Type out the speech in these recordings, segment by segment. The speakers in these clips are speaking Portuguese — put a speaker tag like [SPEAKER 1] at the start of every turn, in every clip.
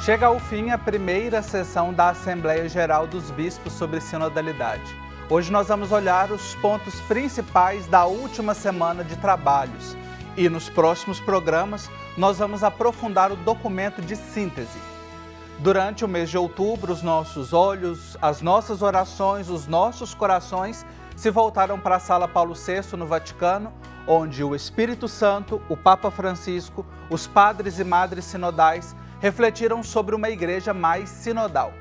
[SPEAKER 1] Chega ao fim a primeira sessão da Assembleia Geral dos Bispos sobre Sinodalidade. Hoje nós vamos olhar os pontos principais da última semana de trabalhos e nos próximos programas nós vamos aprofundar o documento de síntese. Durante o mês de outubro, os nossos olhos, as nossas orações, os nossos corações se voltaram para a Sala Paulo VI no Vaticano, onde o Espírito Santo, o Papa Francisco, os padres e madres sinodais refletiram sobre uma igreja mais sinodal.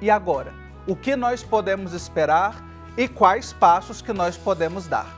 [SPEAKER 1] E agora, o que nós podemos esperar e quais passos que nós podemos dar?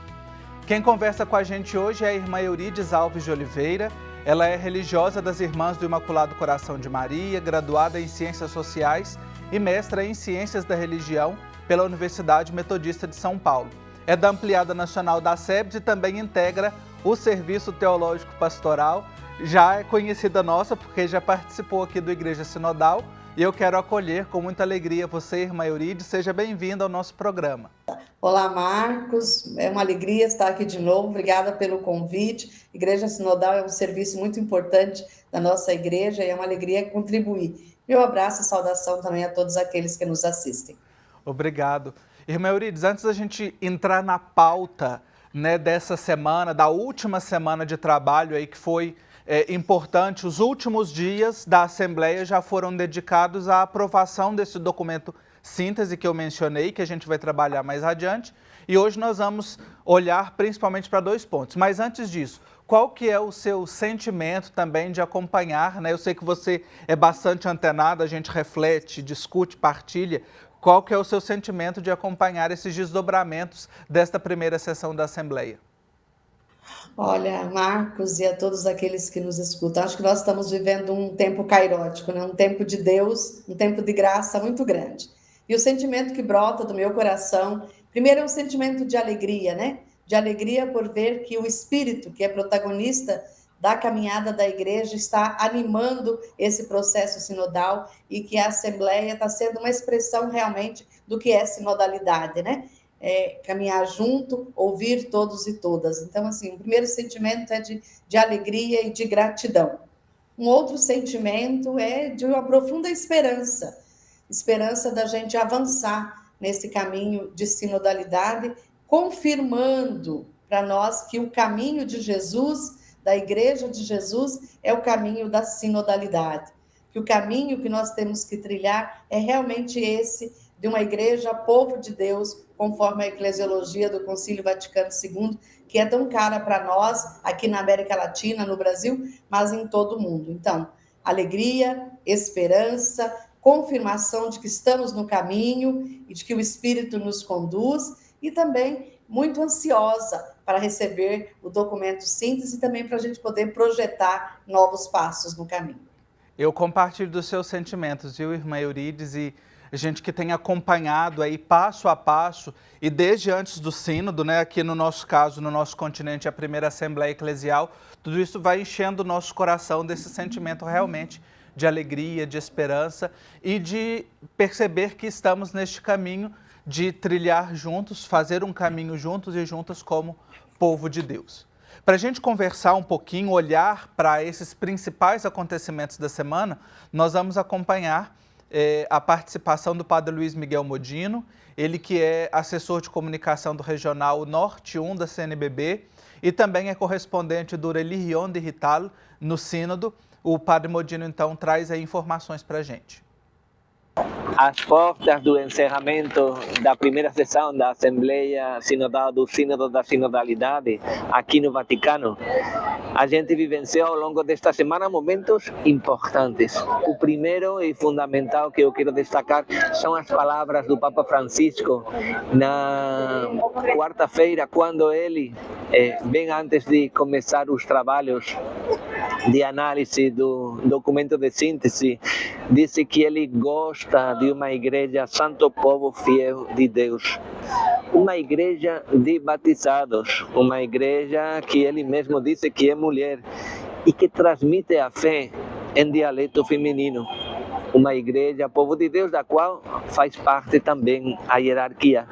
[SPEAKER 1] Quem conversa com a gente hoje é a irmã Eurides Alves de Oliveira. Ela é religiosa das Irmãs do Imaculado Coração de Maria, graduada em Ciências Sociais e mestra em Ciências da Religião pela Universidade Metodista de São Paulo. É da Ampliada Nacional da SEBS e também integra o Serviço Teológico Pastoral. Já é conhecida nossa porque já participou aqui do Igreja Sinodal e eu quero acolher com muita alegria você, irmã Eurides. Seja bem-vinda ao nosso programa.
[SPEAKER 2] Olá, Marcos. É uma alegria estar aqui de novo. Obrigada pelo convite. Igreja Sinodal é um serviço muito importante da nossa igreja e é uma alegria contribuir. Meu abraço e saudação também a todos aqueles que nos assistem.
[SPEAKER 1] Obrigado. Irmã Eurides, antes da gente entrar na pauta, dessa semana, da última semana de trabalho aí que foi importante, os últimos dias da Assembleia já foram dedicados à aprovação desse documento síntese que eu mencionei, que a gente vai trabalhar mais adiante, e hoje nós vamos olhar principalmente para dois pontos. Mas antes disso, qual que é o seu sentimento também de acompanhar, Eu sei que você é bastante antenado, a gente reflete, discute, partilha. Qual que é o seu sentimento de acompanhar esses desdobramentos desta primeira sessão da Assembleia?
[SPEAKER 2] Olha, Marcos, e a todos aqueles que nos escutam, acho que nós estamos vivendo um tempo cairótico, um tempo de Deus, um tempo de graça muito grande. E o sentimento que brota do meu coração, primeiro é um sentimento de alegria, De alegria por ver que o Espírito, que é protagonista da caminhada da igreja, está animando esse processo sinodal e que a Assembleia está sendo uma expressão realmente do que é sinodalidade, caminhar junto, ouvir todos e todas. Então, assim, o primeiro sentimento é de alegria e de gratidão. Um outro sentimento é de uma profunda esperança da gente avançar nesse caminho de sinodalidade, confirmando para nós que o caminho de Jesus, da Igreja de Jesus, é o caminho da sinodalidade. Que o caminho que nós temos que trilhar é realmente esse, de uma igreja, povo de Deus, conforme a eclesiologia do Concílio Vaticano II, que é tão cara para nós, aqui na América Latina, no Brasil, mas em todo o mundo. Então, alegria, esperança, confirmação de que estamos no caminho e de que o Espírito nos conduz, e também muito ansiosa para receber o documento síntese e também para a gente poder projetar novos passos no caminho.
[SPEAKER 1] Eu compartilho dos seus sentimentos, viu, irmã Eurides, e a gente que tem acompanhado aí passo a passo e desde antes do sínodo, aqui no nosso caso, no nosso continente, a primeira Assembleia Eclesial, tudo isso vai enchendo o nosso coração desse sentimento realmente de alegria, de esperança e de perceber que estamos neste caminho de trilhar juntos, fazer um caminho juntos e juntas como povo de Deus. Para a gente conversar um pouquinho, olhar para esses principais acontecimentos da semana, nós vamos acompanhar a participação do Padre Luiz Miguel Modino, ele que é assessor de comunicação do Regional Norte 1 da CNBB e também é correspondente do Religión Digital no Sínodo. O Padre Modino, então, traz aí informações para a gente.
[SPEAKER 3] Às portas do encerramento da primeira sessão da Assembleia Sinodal do Sínodo da Sinodalidade aqui no Vaticano, a gente vivenciou ao longo desta semana momentos importantes. O primeiro e fundamental que eu quero destacar são as palavras do Papa Francisco na quarta-feira, quando ele, bem antes de começar os trabalhos de análise do documento de síntese, disse que ele gosta de uma igreja santo povo fiel de Deus. Uma igreja de batizados, uma igreja que ele mesmo disse que é mulher e que transmite a fé em dialeto feminino. uma igreja, povo de Deus, da qual faz parte também a hierarquia.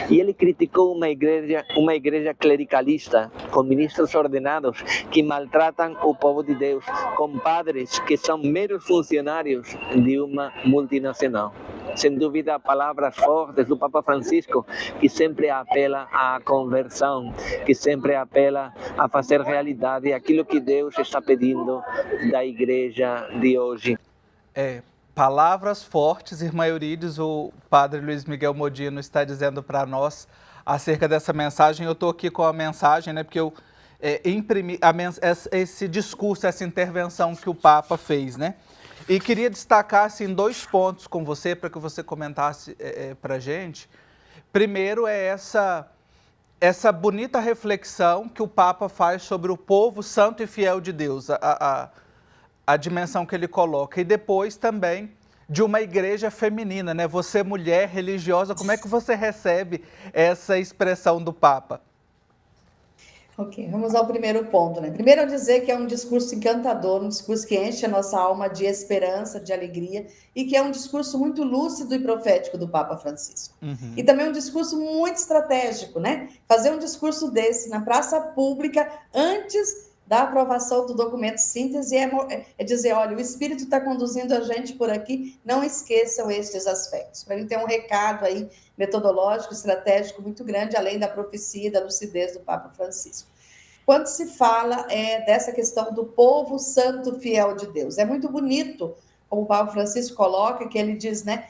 [SPEAKER 3] E ele criticou uma igreja clericalista, com ministros ordenados que maltratam o povo de Deus, com padres que são meros funcionários de uma multinacional. Sem dúvida, palavras fortes do Papa Francisco, que sempre apela à conversão, que sempre apela a fazer realidade aquilo que Deus está pedindo da igreja de hoje.
[SPEAKER 1] Palavras fortes, irmã Eurídice, o padre Luiz Miguel Modino está dizendo para nós acerca dessa mensagem. Eu estou aqui com a mensagem, né, porque eu imprimi esse discurso, essa intervenção que o Papa fez, né? E queria destacar assim, 2 pontos com você, para que você comentasse para a gente. Primeiro é essa bonita reflexão que o Papa faz sobre o povo santo e fiel de Deus, a dimensão que ele coloca. E depois também de uma igreja feminina, né? Você, mulher religiosa, como é que você recebe essa expressão do Papa?
[SPEAKER 2] Ok, vamos ao primeiro ponto, né? Primeiro, eu dizer que é um discurso encantador, um discurso que enche a nossa alma de esperança, de alegria, e que é um discurso muito lúcido e profético do Papa Francisco. E também um discurso muito estratégico, né? Fazer um discurso desse na praça pública antes da aprovação do documento síntese é dizer, olha, o Espírito está conduzindo a gente por aqui, não esqueçam estes aspectos. Para ele ter um recado aí metodológico, estratégico muito grande, além da profecia, da lucidez do Papa Francisco. Quando se fala dessa questão do povo santo fiel de Deus, é muito bonito, como o Papa Francisco coloca, que ele diz, né,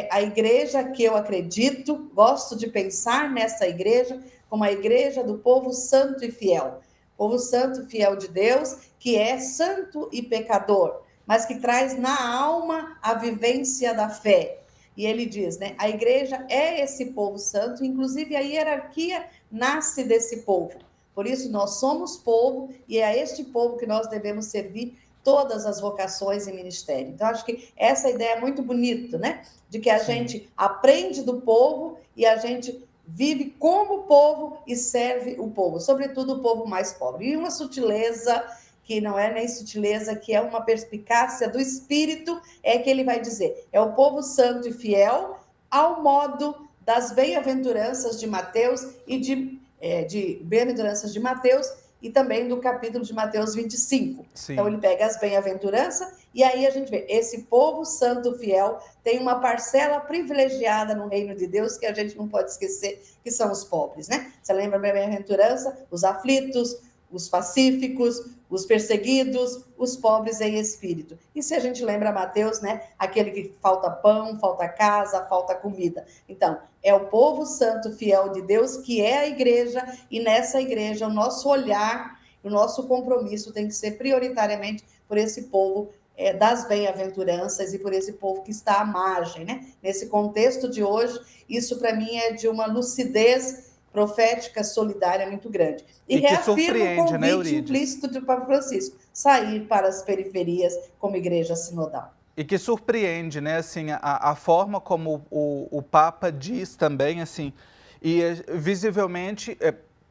[SPEAKER 2] a igreja que eu acredito, gosto de pensar nessa igreja como a igreja do povo santo e fiel. Povo santo, fiel de Deus, que é santo e pecador, mas que traz na alma a vivência da fé. E ele diz, né, a igreja é esse povo santo, inclusive a hierarquia nasce desse povo. Por isso nós somos povo e é a este povo que nós devemos servir todas as vocações e ministério. Então, acho que essa ideia é muito bonita, né? De que a gente aprende do povo e a gente vive como povo e serve o povo, sobretudo o povo mais pobre. E uma sutileza, que não é nem sutileza, que é uma perspicácia do Espírito, é que ele vai dizer, é o povo santo e fiel ao modo das bem-aventuranças de Mateus e de bem-aventuranças de Mateus e também do capítulo de Mateus 25. Sim. Então ele pega as bem-aventuranças e aí a gente vê, esse povo santo fiel tem uma parcela privilegiada no reino de Deus que a gente não pode esquecer, que são os pobres, né? Você lembra a bem-aventurança? Os aflitos, os pacíficos, os perseguidos, os pobres em espírito. E se a gente lembra Mateus, né? Aquele que falta pão, falta casa, falta comida. Então, é o povo santo fiel de Deus que é a igreja, e nessa igreja o nosso olhar, o nosso compromisso tem que ser prioritariamente por esse povo das bem-aventuranças e por esse povo que está à margem, né? Nesse contexto de hoje, isso para mim é de uma lucidez profética, solidária muito grande. E reafirma o convite implícito do Papa Francisco, sair para as periferias como igreja sinodal.
[SPEAKER 1] E que surpreende, né, assim, a forma como o Papa diz também, assim, e visivelmente,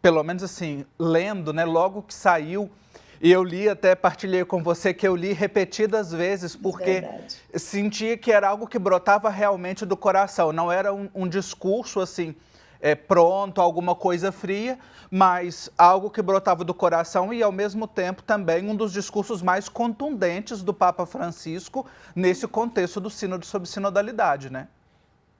[SPEAKER 1] pelo menos assim, lendo, né, logo que saiu, e eu li, até partilhei com você, que eu li repetidas vezes, porque sentia que era algo que brotava realmente do coração, não era um discurso, assim, pronto, alguma coisa fria, mas algo que brotava do coração e, ao mesmo tempo, também um dos discursos mais contundentes do Papa Francisco nesse contexto do sínodo sobre sinodalidade, né?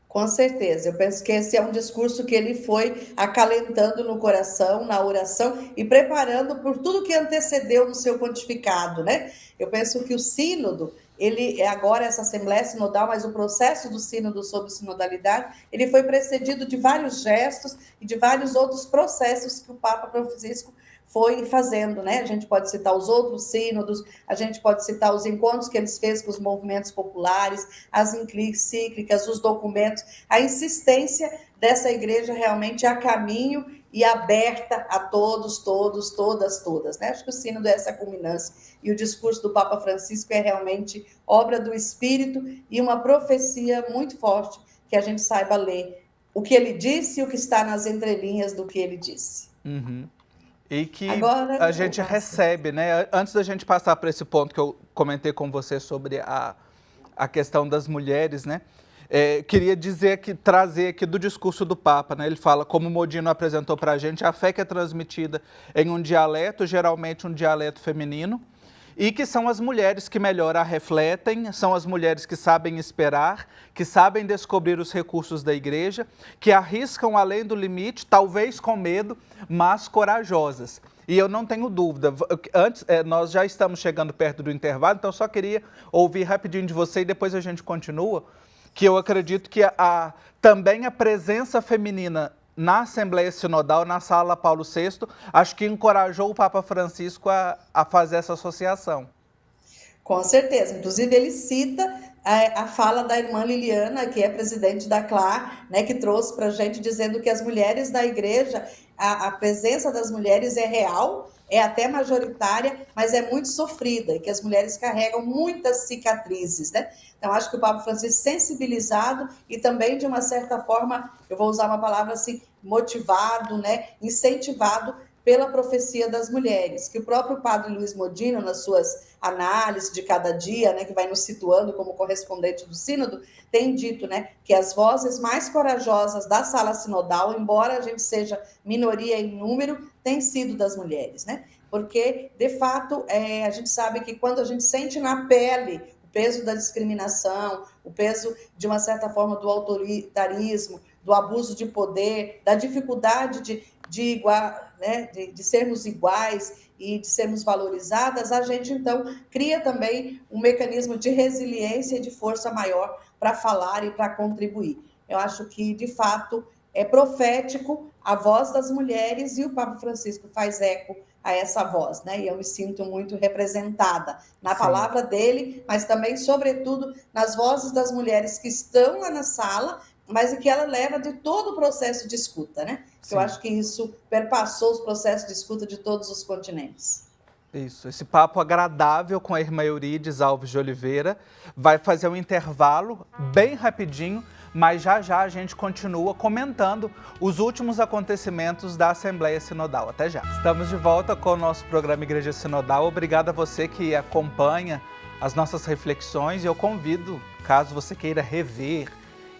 [SPEAKER 2] Com certeza, eu penso que esse é um discurso que ele foi acalentando no coração, na oração e preparando por tudo que antecedeu no seu pontificado, né? Eu penso que o sínodo, ele é agora essa Assembleia Sinodal, mas o processo do sínodo sobre sinodalidade, ele foi precedido de vários gestos e de vários outros processos que o Papa Francisco foi fazendo, né? A gente pode citar os outros sínodos, a gente pode citar os encontros que eles fez com os movimentos populares, as encíclicas, os documentos, a insistência dessa igreja realmente a caminho e aberta a todos, todas, né? Acho que o sínodo é essa culminância. E o discurso do Papa Francisco é realmente obra do Espírito e uma profecia muito forte, que a gente saiba ler o que ele disse e o que está nas entrelinhas do que ele disse.
[SPEAKER 1] E que agora, a gente recebe, né? Antes da gente passar para esse ponto que eu comentei com você sobre a a questão das mulheres, né? Queria trazer aqui do discurso do Papa, né? Ele fala, como o Modino apresentou para a gente, a fé que é transmitida em um dialeto, geralmente um dialeto feminino, e que são as mulheres que melhor a refletem, são as mulheres que sabem esperar, que sabem descobrir os recursos da igreja, que arriscam além do limite, talvez com medo, mas corajosas. E eu não tenho dúvida, antes, nós já estamos chegando perto do intervalo, então só queria ouvir rapidinho de você e depois a gente continua, que eu acredito que também a presença feminina na Assembleia Sinodal, na Sala Paulo VI, acho que encorajou o Papa Francisco a fazer essa associação.
[SPEAKER 2] Com certeza. Inclusive, ele cita a fala da irmã Liliana, que é presidente da CLAR, né, que trouxe para a gente dizendo que as mulheres da igreja, a presença das mulheres é real, é até majoritária, mas é muito sofrida, e que as mulheres carregam muitas cicatrizes, né? Então, acho que o Papa Francisco sensibilizado e também, de uma certa forma, eu vou usar uma palavra assim, motivado, né, incentivado pela profecia das mulheres, que o próprio padre Luiz Modino, nas suas análises de cada dia, né, que vai nos situando como correspondente do sínodo, tem dito, né, que as vozes mais corajosas da sala sinodal, embora a gente seja minoria em número, têm sido das mulheres, né? Porque, de fato, a gente sabe que quando a gente sente na pele o peso da discriminação, o peso, de uma certa forma, do autoritarismo, do abuso de poder, da dificuldade de sermos iguais e de sermos valorizadas, a gente, então, cria também um mecanismo de resiliência e de força maior para falar e para contribuir. Eu acho que, de fato, é profético a voz das mulheres e o Papa Francisco faz eco a essa voz, né? E eu me sinto muito representada na palavra dele, mas também, sobretudo, nas vozes das mulheres que estão lá na sala, mas que ela leva de todo o processo de escuta, né? Sim. Eu acho que isso perpassou os processos de escuta de todos os continentes.
[SPEAKER 1] Isso, esse papo agradável com a irmã Eurídice Alves de Oliveira vai fazer um intervalo bem rapidinho, mas já já a gente continua comentando os últimos acontecimentos da Assembleia Sinodal. Até já. Estamos de volta com o nosso programa Igreja Sinodal. Obrigado a você que acompanha as nossas reflexões e eu convido, caso você queira rever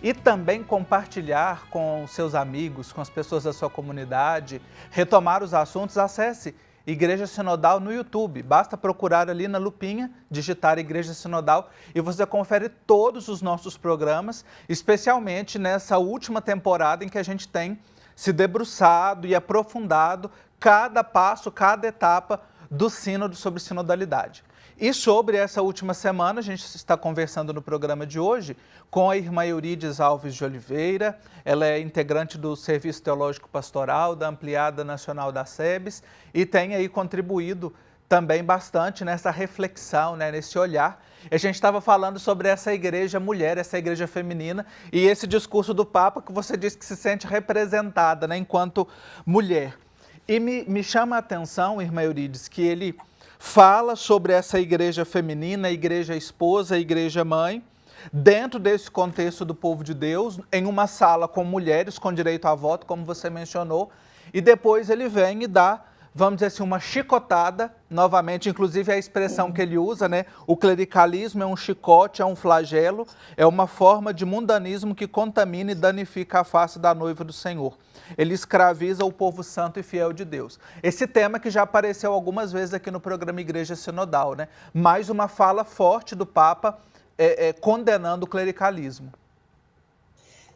[SPEAKER 1] e também compartilhar com seus amigos, com as pessoas da sua comunidade, retomar os assuntos, acesse Igreja Sinodal no YouTube. Basta procurar ali na lupinha, digitar Igreja Sinodal e você confere todos os nossos programas, especialmente nessa última temporada em que a gente tem se debruçado e aprofundado cada passo, cada etapa do sínodo sobre sinodalidade. E sobre essa última semana, a gente está conversando no programa de hoje com a irmã Eurídice Alves de Oliveira. Ela é integrante do Serviço Teológico Pastoral, da Ampliada Nacional da SEBS e tem aí contribuído também bastante nessa reflexão, né, nesse olhar. A gente estava falando sobre essa igreja mulher, essa igreja feminina e esse discurso do Papa que você disse que se sente representada, né, enquanto mulher. E me chama a atenção, irmã Eurídice, que ele fala sobre essa igreja feminina, a igreja esposa, a igreja mãe, dentro desse contexto do povo de Deus, em uma sala com mulheres com direito a voto, como você mencionou, e depois ele vem e dá, vamos dizer assim, uma chicotada, novamente, inclusive a expressão que ele usa, né? O clericalismo é um chicote, é um flagelo, é uma forma de mundanismo que contamina e danifica a face da noiva do Senhor. Ele escraviza o povo santo e fiel de Deus. Esse tema que já apareceu algumas vezes aqui no programa Igreja Sinodal, né? Mais uma fala forte do Papa condenando o clericalismo.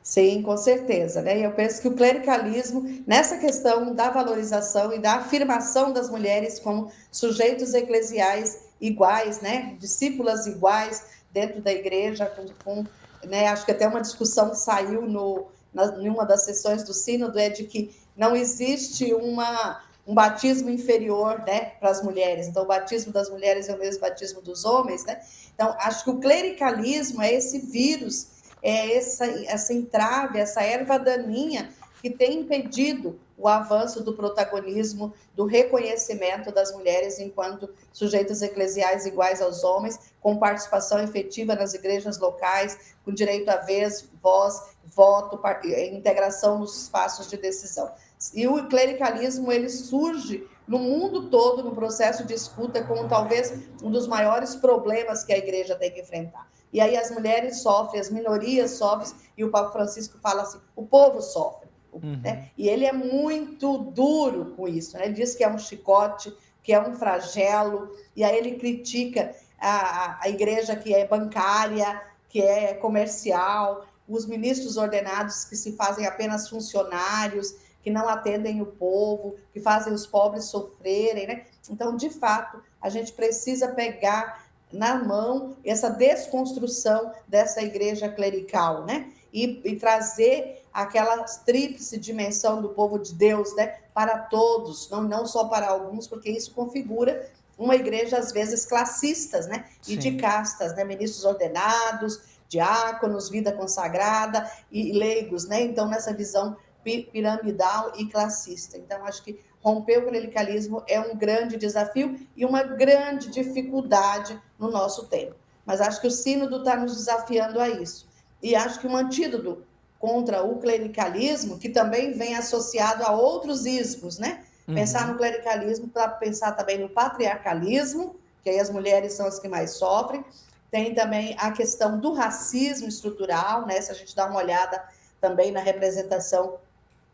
[SPEAKER 2] Sim, com certeza, né? Eu penso que o clericalismo, nessa questão da valorização e da afirmação das mulheres como sujeitos eclesiais iguais, né? Discípulas iguais dentro da igreja, né? Acho que até uma discussão saiu em uma das sessões do sínodo, de que não existe um batismo inferior, né, para as mulheres. Então, o batismo das mulheres é o mesmo batismo dos homens, né? Então, acho que o clericalismo é esse vírus, é essa entrave, essa erva daninha que tem impedido o avanço do protagonismo, do reconhecimento das mulheres enquanto sujeitos eclesiais iguais aos homens, com participação efetiva nas igrejas locais, com direito à vez, voz, voto, integração nos espaços de decisão. E o clericalismo, ele surge no mundo todo, no processo de escuta, como talvez um dos maiores problemas que a igreja tem que enfrentar. E aí as mulheres sofrem, as minorias sofrem, e o Papa Francisco fala assim, o povo sofre. Né? E ele é muito duro com isso, né? Ele diz que é um chicote, que é um flagelo, e aí ele critica a igreja que é bancária, que é comercial, os ministros ordenados que se fazem apenas funcionários, que não atendem o povo, que fazem os pobres sofrerem, né? Então, de fato, a gente precisa pegar na mão essa desconstrução dessa igreja clerical, né? E trazer aquela tríplice dimensão do povo de Deus, né? Para todos, não só para alguns, porque isso configura uma igreja, às vezes, classistas, né? E de castas, né? Ministros ordenados, diáconos, vida consagrada e leigos, né? Então, nessa visão piramidal e classista. Então, acho que romper o clericalismo é um grande desafio e uma grande dificuldade no nosso tempo. Mas acho que o sínodo está nos desafiando a isso. E acho que um antídoto contra o clericalismo, que também vem associado a outros ismos, né? Pensar no clericalismo para pensar também no patriarcalismo, que aí as mulheres são as que mais sofrem. Tem também a questão do racismo estrutural, né? Se a gente dá uma olhada também na representação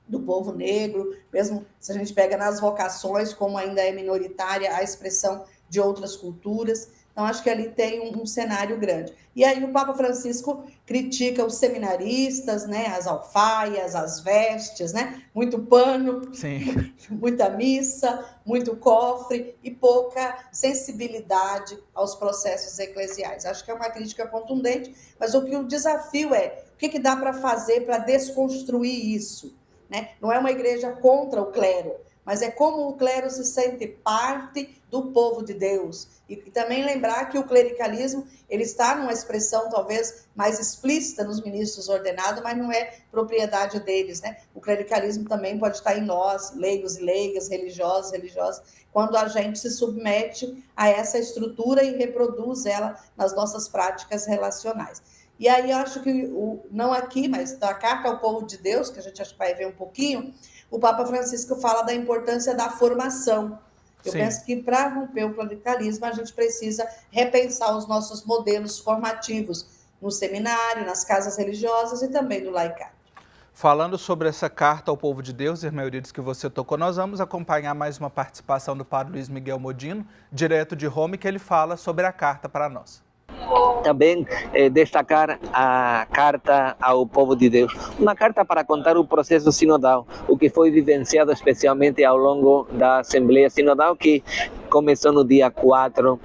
[SPEAKER 2] do povo negro, mesmo se a gente pega nas vocações, como ainda é minoritária a expressão de outras culturas. Então, acho que ali tem um cenário grande. E aí o Papa Francisco critica os seminaristas, né, as alfaias, as vestes, né, muito pano, muita missa, muito cofre e pouca sensibilidade aos processos eclesiais. Acho que é uma crítica contundente, mas o desafio é o que dá para fazer para desconstruir isso, né? Não é uma igreja contra o clero, mas é como o clero se sente parte do povo de Deus. E também lembrar que o clericalismo ele está numa expressão talvez mais explícita nos ministros ordenados, mas não é propriedade deles, né? O clericalismo também pode estar em nós, leigos e leigas, religiosos, religiosas, quando a gente se submete a essa estrutura e reproduz ela nas nossas práticas relacionais. E aí eu acho que, não aqui, mas da Carta ao Povo de Deus, que a gente acho que vai ver um pouquinho, o Papa Francisco fala da importância da formação. Eu penso que para romper o clericalismo, a gente precisa repensar os nossos modelos formativos no seminário, nas casas religiosas e também no laicado.
[SPEAKER 1] Falando sobre essa Carta ao Povo de Deus, irmã Euridice, que você tocou, nós vamos acompanhar mais uma participação do padre Luiz Miguel Modino, direto de Roma, que ele fala sobre a carta para nós.
[SPEAKER 3] Também destacar a Carta ao Povo de Deus, uma carta para contar o processo sinodal, o que foi vivenciado especialmente ao longo da Assembleia Sinodal, que começou no dia 4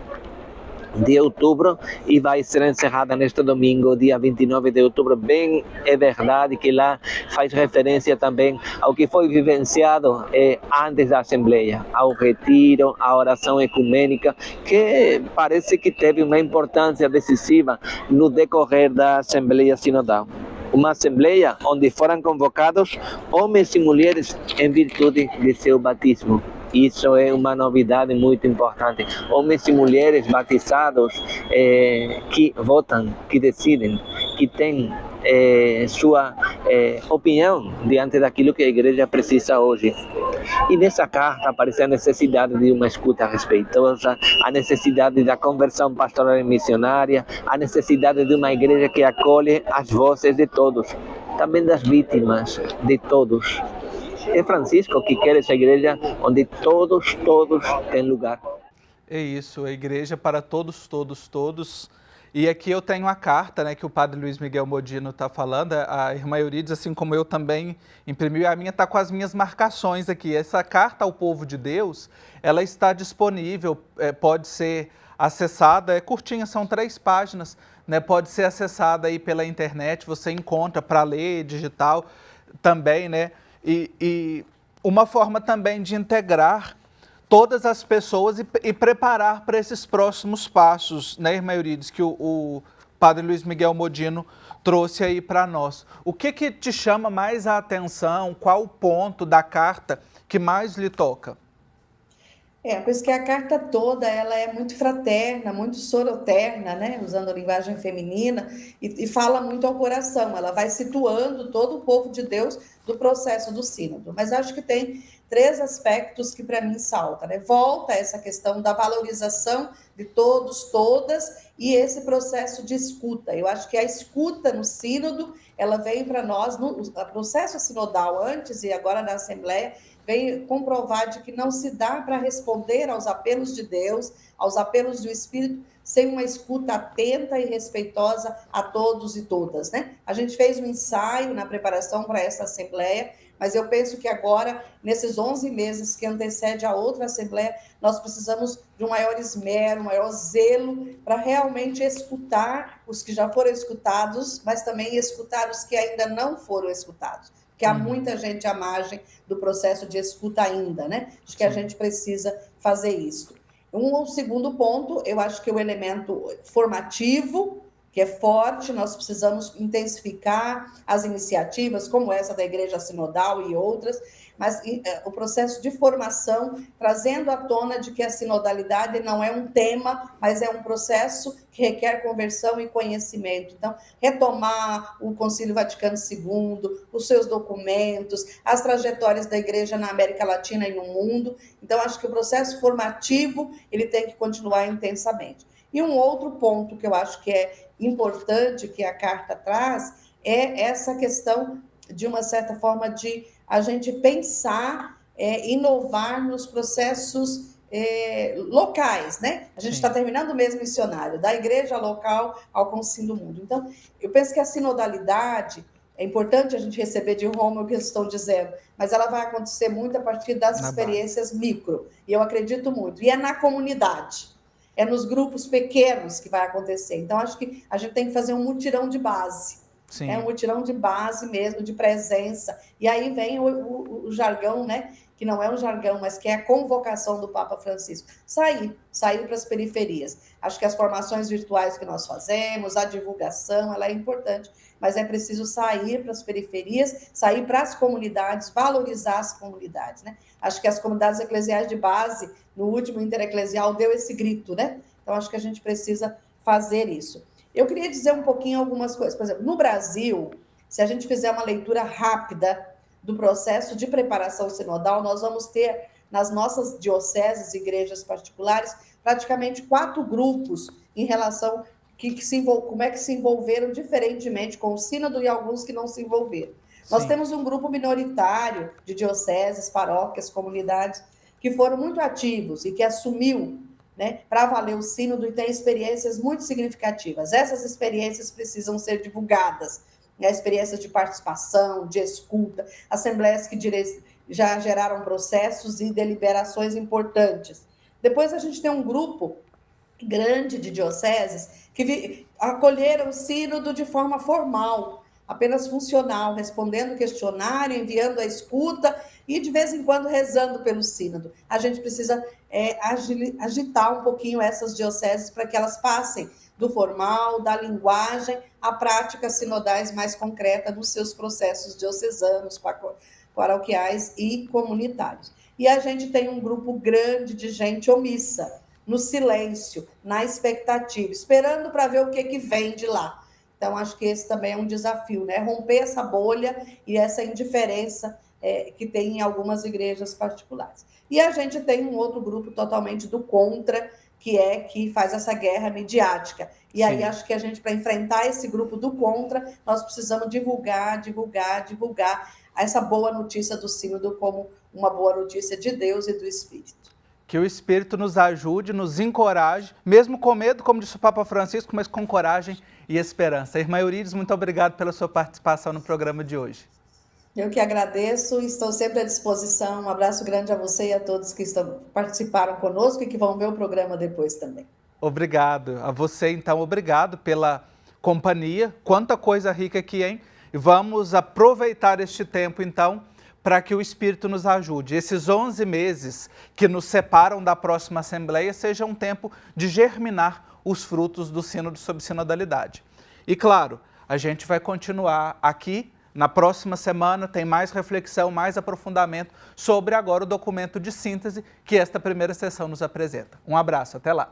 [SPEAKER 3] de outubro e vai ser encerrada neste domingo, dia 29 de outubro. Bem, é verdade que lá faz referência também ao que foi vivenciado antes da Assembleia, ao retiro, à oração ecumênica, que parece que teve uma importância decisiva no decorrer da Assembleia Sinodal. Uma assembleia onde foram convocados homens e mulheres em virtude de seu batismo. Isso é uma novidade muito importante. Homens e mulheres batizados que votam, que decidem, que têm sua opinião diante daquilo que a igreja precisa hoje. E nessa carta aparece a necessidade de uma escuta respeitosa, a necessidade da conversão pastoral e missionária, a necessidade de uma igreja que acolhe as vozes de todos, também das vítimas, de todos. É Francisco que quer essa igreja onde todos têm lugar.
[SPEAKER 1] É isso, a igreja para todos, todos, todos. E aqui eu tenho a carta, né, que o padre Luiz Miguel Modino está falando. A irmã Euridice, assim como eu também imprimiu, a minha está com as minhas marcações aqui. Essa Carta ao Povo de Deus, ela está disponível, pode ser acessada, é curtinha, são 3 páginas, né, pode ser acessada aí pela internet, você encontra para ler, digital também, né? E uma forma também de integrar todas as pessoas e preparar para esses próximos passos, né, irmã Euridice, que o padre Luiz Miguel Modino trouxe aí para nós. O que te chama mais a atenção? Qual o ponto da carta que mais lhe toca?
[SPEAKER 2] Por isso que a carta toda ela é muito fraterna, muito soroterna, né? Usando a linguagem feminina, e fala muito ao coração. Ela vai situando todo o povo de Deus do processo do sínodo. Mas acho que tem 3 aspectos que para mim saltam, né? Volta essa questão da valorização de todos, todas, e esse processo de escuta. Eu acho que a escuta no sínodo, ela vem para nós, no processo sinodal antes e agora na Assembleia, vem comprovar de que não se dá para responder aos apelos de Deus, aos apelos do Espírito, sem uma escuta atenta e respeitosa a todos e todas, né? A gente fez um ensaio na preparação para essa Assembleia, mas eu penso que agora, nesses 11 meses que antecede a outra Assembleia, nós precisamos de um maior esmero, um maior zelo para realmente escutar os que já foram escutados, mas também escutar os que ainda não foram escutados. Porque há muita gente à margem do processo de escuta ainda, né? Acho que a gente precisa fazer isso. Um segundo ponto, eu acho que o elemento formativo, que é forte, nós precisamos intensificar as iniciativas, como essa da Igreja Sinodal e outras, mas o processo de formação, trazendo à tona de que a sinodalidade não é um tema, mas é um processo que requer conversão e conhecimento. Então, retomar o Concílio Vaticano II, os seus documentos, as trajetórias da Igreja na América Latina e no mundo. Então, acho que o processo formativo, ele tem que continuar intensamente. E um outro ponto que eu acho que é importante, que a carta traz, é essa questão, de uma certa forma, de a gente pensar, inovar nos processos locais, né? A gente está terminando o mês missionário, da igreja local ao concílio do mundo. Então, eu penso que a sinodalidade, é importante a gente receber de Roma o que eles estão dizendo, mas ela vai acontecer muito a partir das experiências micro, e eu acredito muito. E é na comunidade, é nos grupos pequenos que vai acontecer. Então, acho que a gente tem que fazer um mutirão de base. Sim. É um mutirão de base mesmo, de presença. E aí vem o jargão, né? Que não é um jargão, mas que é a convocação do Papa Francisco. Sair para as periferias. Acho que as formações virtuais que nós fazemos, a divulgação, ela é importante, mas é preciso sair para as periferias, sair para as comunidades, valorizar as comunidades, né? Acho que as comunidades eclesiais de base, no último Intereclesial, deu esse grito, né? Então, acho que a gente precisa fazer isso. Eu queria dizer um pouquinho algumas coisas. Por exemplo, no Brasil, se a gente fizer uma leitura rápida do processo de preparação sinodal, nós vamos ter, nas nossas dioceses e igrejas particulares, praticamente 4 grupos em relação como é que se envolveram diferentemente com o sínodo e alguns que não se envolveram. Sim. Nós temos um grupo minoritário de dioceses, paróquias, comunidades, que foram muito ativos e que assumiu, né, para valer o sínodo, e tem experiências muito significativas. Essas experiências precisam ser divulgadas, né, experiências de participação, de escuta, assembleias que já geraram processos e deliberações importantes. Depois a gente tem um grupo grande de dioceses que acolheram o sínodo de forma formal, apenas funcional, respondendo o questionário, enviando a escuta e, de vez em quando, rezando pelo sínodo. A gente precisa agitar um pouquinho essas dioceses para que elas passem do formal, da linguagem, à prática sinodais mais concreta nos seus processos diocesanos, paroquiais e comunitários. E a gente tem um grupo grande de gente omissa, no silêncio, na expectativa, esperando para ver o que vem de lá. Então, acho que esse também é um desafio, né? Romper essa bolha e essa indiferença que tem em algumas igrejas particulares. E a gente tem um outro grupo totalmente do contra, que faz essa guerra midiática. E Sim. Aí acho que a gente, para enfrentar esse grupo do contra, nós precisamos divulgar essa boa notícia do sínodo como uma boa notícia de Deus e do Espírito.
[SPEAKER 1] Que o Espírito nos ajude, nos encoraje, mesmo com medo, como disse o Papa Francisco, mas com coragem e esperança. Irmã Eurídice, muito obrigado pela sua participação no programa de hoje.
[SPEAKER 2] Eu que agradeço, estou sempre à disposição. Um abraço grande a você e a todos que participaram conosco e que vão ver o programa depois também.
[SPEAKER 1] Obrigado. A você, então, obrigado pela companhia. Quanta coisa rica aqui, hein? E vamos aproveitar este tempo, então, para que o Espírito nos ajude. Esses 11 meses que nos separam da próxima Assembleia seja um tempo de germinar os frutos do Sínodo sobre Sinodalidade. E, claro, a gente vai continuar aqui. Na próxima semana tem mais reflexão, mais aprofundamento sobre agora o documento de síntese que esta primeira sessão nos apresenta. Um abraço, até lá!